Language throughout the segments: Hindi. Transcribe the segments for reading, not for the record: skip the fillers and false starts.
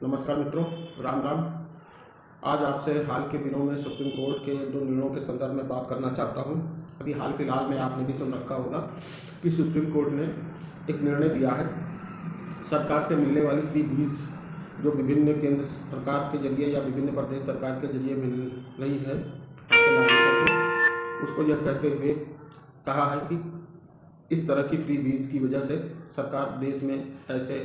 नमस्कार मित्रों, राम राम। आज आपसे हाल के दिनों में सुप्रीम कोर्ट के दो निर्णयों के संदर्भ में बात करना चाहता हूं। अभी हाल फिलहाल में आपने भी सुन रखा होगा कि सुप्रीम कोर्ट ने एक निर्णय दिया है। सरकार से मिलने वाली फ्री बीज जो विभिन्न केंद्र सरकार के जरिए या विभिन्न प्रदेश सरकार के जरिए मिल रही है आपके नागरिकों को, उसको यह कहते हुए कहा है कि इस तरह की फ्री बीज की वजह से सरकार देश में ऐसे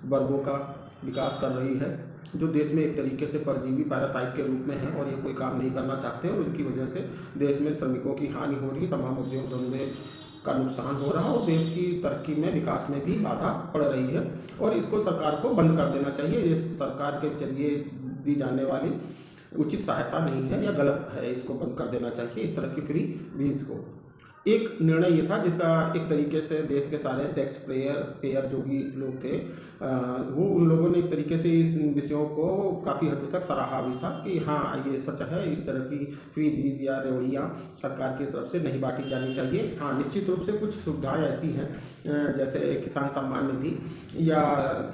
वर्गों का विकास कर रही है जो देश में एक तरीके से परजीवी पैरासाइट के रूप में है और ये कोई काम नहीं करना चाहते और उनकी वजह से देश में श्रमिकों की हानि हो रही है, तमाम उद्योग धंधे का नुकसान हो रहा है और देश की तरक्की में विकास में भी बाधा पड़ रही है और इसको सरकार को बंद कर देना चाहिए। ये सरकार के जरिए दी जाने वाली उचित सहायता नहीं है या गलत है, इसको बंद कर देना चाहिए इस तरह की फ्री बीज को। एक निर्णय ये था जिसका एक तरीके से देश के सारे टैक्स पेयर जो भी लोग थे वो उन लोगों ने एक तरीके से इस विषयों को काफ़ी हद तक सराहा भी था कि हाँ ये सच है, इस तरह की फ्री बीज या रेवड़ियाँ सरकार की तरफ से नहीं बांटी जानी चाहिए। हाँ, निश्चित रूप से कुछ सुविधाएं ऐसी हैं जैसे किसान सम्मान निधि या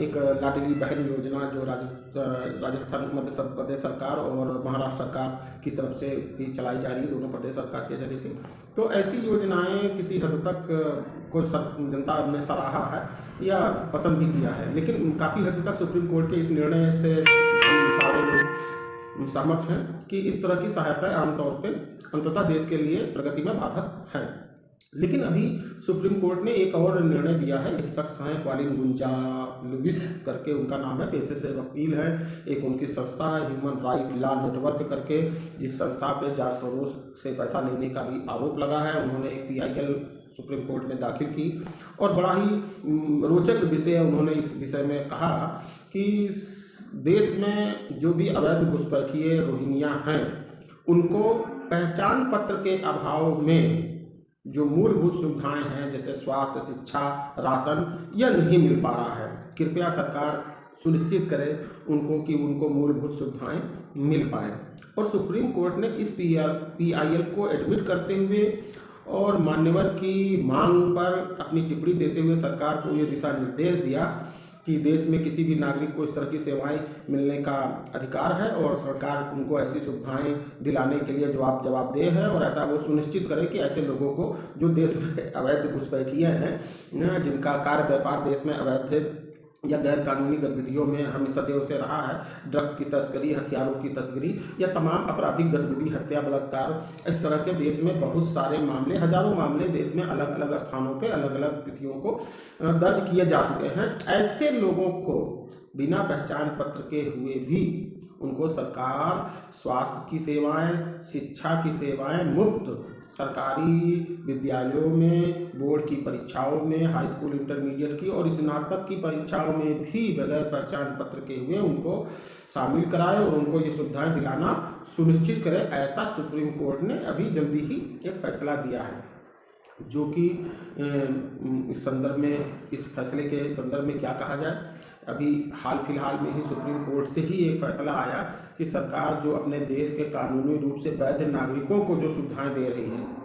एक लाडली बहन योजना जो राजस्थान मध्य प्रदेश सरकार और महाराष्ट्र सरकार की तरफ से भी चलाई जा रही है, दोनों प्रदेश सरकार के जरिए से। तो ऐसी योजनाएं किसी हद तक को जनता ने सराहा है या पसंद भी किया है, लेकिन काफ़ी हद तक सुप्रीम कोर्ट के इस निर्णय से हम सारे लोग सहमत हैं कि इस तरह की सहायता आमतौर पर अंततः देश के लिए प्रगति में बाधक है। लेकिन अभी सुप्रीम कोर्ट ने एक और निर्णय दिया है। एक शख्स हैं क्वालिन गुंजालविस करके उनका नाम है, पेशे से वकील है। एक उनकी संस्था है ह्यूमन राइट लॉ नेटवर्क करके, जिस संस्था पे जार्ज सोरोस से पैसा लेने का भी आरोप लगा है। उन्होंने एक PIL सुप्रीम कोर्ट में दाखिल की और बड़ा ही रोचक विषय उन्होंने इस विषय में कहा कि देश में जो भी अवैध घुसपैठिए रोहिंग्या हैं उनको पहचान पत्र के अभाव में जो मूलभूत सुविधाएं हैं जैसे स्वास्थ्य, शिक्षा, राशन, यह नहीं मिल पा रहा है। कृपया सरकार सुनिश्चित करे उनको कि उनको मूलभूत सुविधाएं मिल पाए। और सुप्रीम कोर्ट ने इस PIL को एडमिट करते हुए और मान्यवर की मांग पर अपनी टिप्पणी देते हुए सरकार को ये दिशा निर्देश दिया कि देश में किसी भी नागरिक को इस तरह की सेवाएं मिलने का अधिकार है और सरकार उनको ऐसी सुविधाएं दिलाने के लिए जवाबदेह है और ऐसा वो सुनिश्चित करे कि ऐसे लोगों को जो देश में अवैध घुसपैठिए हैं, जिनका कार्य व्यापार देश में अवैध थे या गैर कानूनी गतिविधियों में हमेशा सदैव से रहा है, ड्रग्स की तस्करी, हथियारों की तस्करी या तमाम आपराधिक गतिविधि, हत्या, बलात्कार, इस तरह के देश में बहुत सारे मामले, हजारों मामले देश में अलग अलग स्थानों पे अलग अलग तिथियों को दर्ज किए जा चुके हैं। ऐसे लोगों को बिना पहचान पत्र के हुए भी उनको सरकार स्वास्थ्य की सेवाएं, शिक्षा की सेवाएं मुफ्त सरकारी विद्यालयों में, बोर्ड की परीक्षाओं में, हाई स्कूल इंटरमीडिएट की और स्नातक की परीक्षाओं में भी बगैर पहचान पत्र के हुए उनको शामिल कराए और उनको ये सुविधाएं दिलाना सुनिश्चित करे। ऐसा सुप्रीम कोर्ट ने अभी जल्दी ही एक फैसला दिया है, जो कि इस संदर्भ में, इस फैसले के संदर्भ में क्या कहा जाए, अभी हाल फिलहाल में ही सुप्रीम कोर्ट से ही एक फैसला आया कि सरकार जो अपने देश के कानूनी रूप से वैध नागरिकों को जो सुविधाएं दे रही है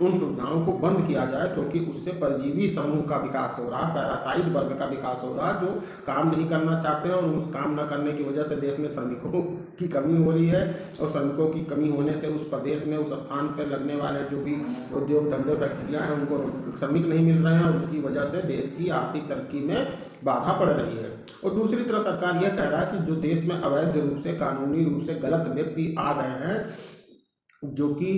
उन सुविधाओं को बंद किया जाए, क्योंकि उससे परजीवी समूह का विकास हो रहा है, पैरासाइट वर्ग का विकास हो रहा है जो काम नहीं करना चाहते हैं और उस काम न करने की वजह से देश में श्रमिकों की कमी हो रही है और श्रमिकों की कमी होने से उस प्रदेश में, उस स्थान पर लगने वाले जो भी उद्योग धंधे फैक्ट्रियाँ हैं उनको श्रमिक नहीं मिल रहे हैं और उसकी वजह से देश की आर्थिक तरक्की में बाधा पड़ रही है। और दूसरी तरफ सरकार यह कह रहा है कि जो देश में अवैध रूप से, कानूनी रूप से गलत व्यक्ति आ गए हैं, जो कि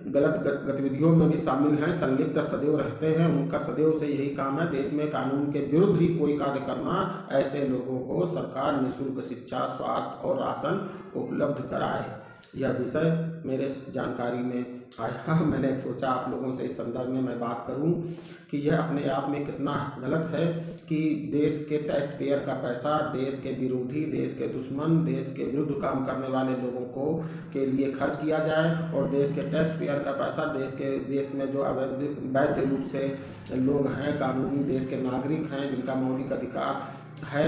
गलत गतिविधियों में भी शामिल हैं, संलिप्त सदैव रहते हैं, उनका सदैव से यही काम है देश में कानून के विरुद्ध ही कोई कार्य करना। ऐसे लोगों को सरकार निःशुल्क शिक्षा, स्वास्थ्य और राशन उपलब्ध कराए। यह विषय मेरे जानकारी में आया, मैंने सोचा आप लोगों से इस संदर्भ में मैं बात करूं कि यह अपने आप में कितना गलत है कि देश के टैक्स पेयर का पैसा देश के विरोधी, देश के दुश्मन, देश के विरुद्ध काम करने वाले लोगों को के लिए खर्च किया जाए और देश के टैक्स पेयर का पैसा देश में जो वैध रूप से लोग हैं, कानूनी देश के नागरिक हैं, जिनका मौलिक अधिकार है,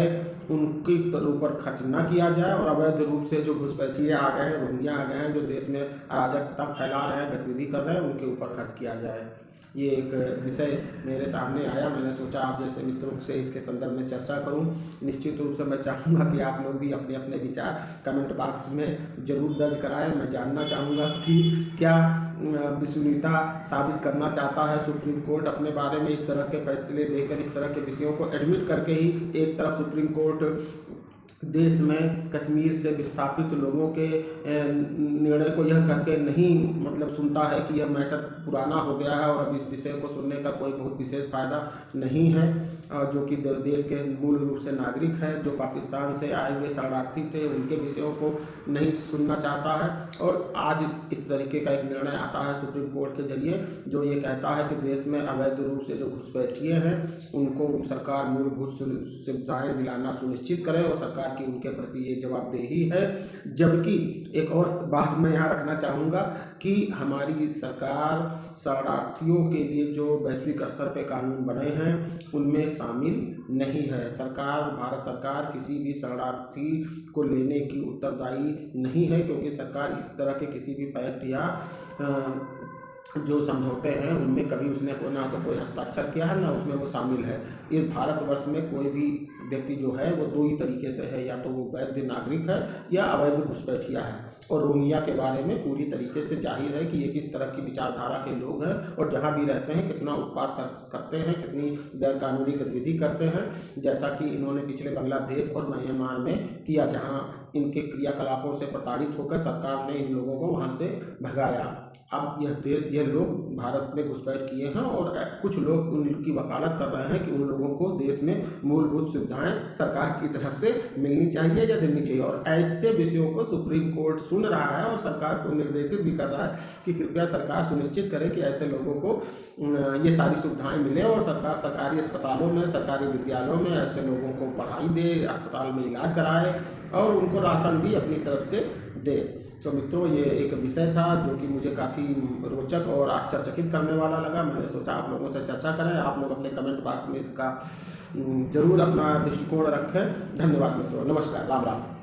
उनके ऊपर खर्च न किया जाए और अवैध रूप से जो घुसपैठिए आ गए हैं, रोहिंग्या आ गए हैं, जो देश में अराजकता फैला रहे हैं, गतिविधि कर रहे हैं, उनके ऊपर खर्च किया जाए। ये एक विषय मेरे सामने आया, मैंने सोचा आप जैसे मित्रों से इसके संदर्भ में चर्चा करूं। निश्चित रूप से मैं चाहूँगा कि आप लोग भी अपने अपने विचार कमेंट बॉक्स में ज़रूर दर्ज कराएं। मैं जानना चाहूँगा कि क्या विश्वसनीयता साबित करना चाहता है सुप्रीम कोर्ट अपने बारे में, इस तरह के फैसले देकर, इस तरह के विषयों को एडमिट करके ही एक तरफ सुप्रीम कोर्ट देश में कश्मीर से विस्थापित लोगों के निर्णय को यह कह के नहीं मतलब सुनता है कि यह मैटर पुराना हो गया है और अब इस विषय को सुनने का कोई बहुत विशेष फायदा नहीं है, जो कि देश के मूल रूप से नागरिक हैं, जो पाकिस्तान से आए हुए शरणार्थी थे, उनके विषयों को नहीं सुनना चाहता है। और आज इस तरीके का एक निर्णय आता है सुप्रीम कोर्ट के जरिए जो ये कहता है कि देश में अवैध रूप से जो घुसपैठिए हैं उनको सरकार मूलभूत सुविधाएँ दिलाना सुनिश्चित करे और सरकार की उनके प्रति ये जवाबदेही है। जबकि एक और बात मैं यहाँ रखना चाहूँगा कि हमारी सरकार शरणार्थियों के लिए जो वैश्विक स्तर पे कानून बने हैं उनमें शामिल नहीं है। सरकार, भारत सरकार किसी भी शरणार्थी को लेने की उत्तरदायी नहीं है, क्योंकि सरकार इस तरह के किसी भी पैक्ट या जो समझौते हैं उनमें कभी उसने ना तो कोई हस्ताक्षर किया है ना उसमें वो शामिल है। इस भारतवर्ष में कोई भी व्यक्ति जो है वो दो ही तरीके से है, या तो वो वैध नागरिक है या अवैध घुसपैठिया है। और रोहिंग्या के बारे में पूरी तरीके से जाहिर है कि ये किस तरह की विचारधारा के लोग हैं और जहाँ भी रहते हैं कितना उत्पात करते हैं, कितनी गैरकानूनी गतिविधि करते हैं, जैसा कि इन्होंने पिछले बांग्लादेश और म्यांमार में किया, जहाँ इनके क्रियाकलापों से प्रताड़ित होकर सरकार ने इन लोगों को वहाँ से भगाया। अब यह लोग भारत में घुसपैठ किए हैं और कुछ लोग उनकी वकालत कर रहे हैं कि उन लोगों को देश में मूलभूत सुविधाएं सरकार की तरफ से मिलनी चाहिए या देनी चाहिए। और ऐसे विषयों को सुप्रीम कोर्ट सुन रहा है और सरकार को निर्देशित भी कर रहा है कि कृपया सरकार सुनिश्चित करे कि ऐसे लोगों को ये सारी सुविधाएं मिले और सरकार सरकारी अस्पतालों में, सरकारी विद्यालयों में ऐसे लोगों को पढ़ाई दे, अस्पताल में इलाज कराए और उनको राशन भी अपनी तरफ से दे। तो मित्रों, ये एक विषय था जो कि मुझे काफ़ी रोचक और आश्चर्यचकित करने वाला लगा। मैंने सोचा आप लोगों से चर्चा करें। आप लोग अपने कमेंट बॉक्स में इसका ज़रूर अपना दृष्टिकोण रखें। धन्यवाद मित्रों, नमस्कार, राम राम।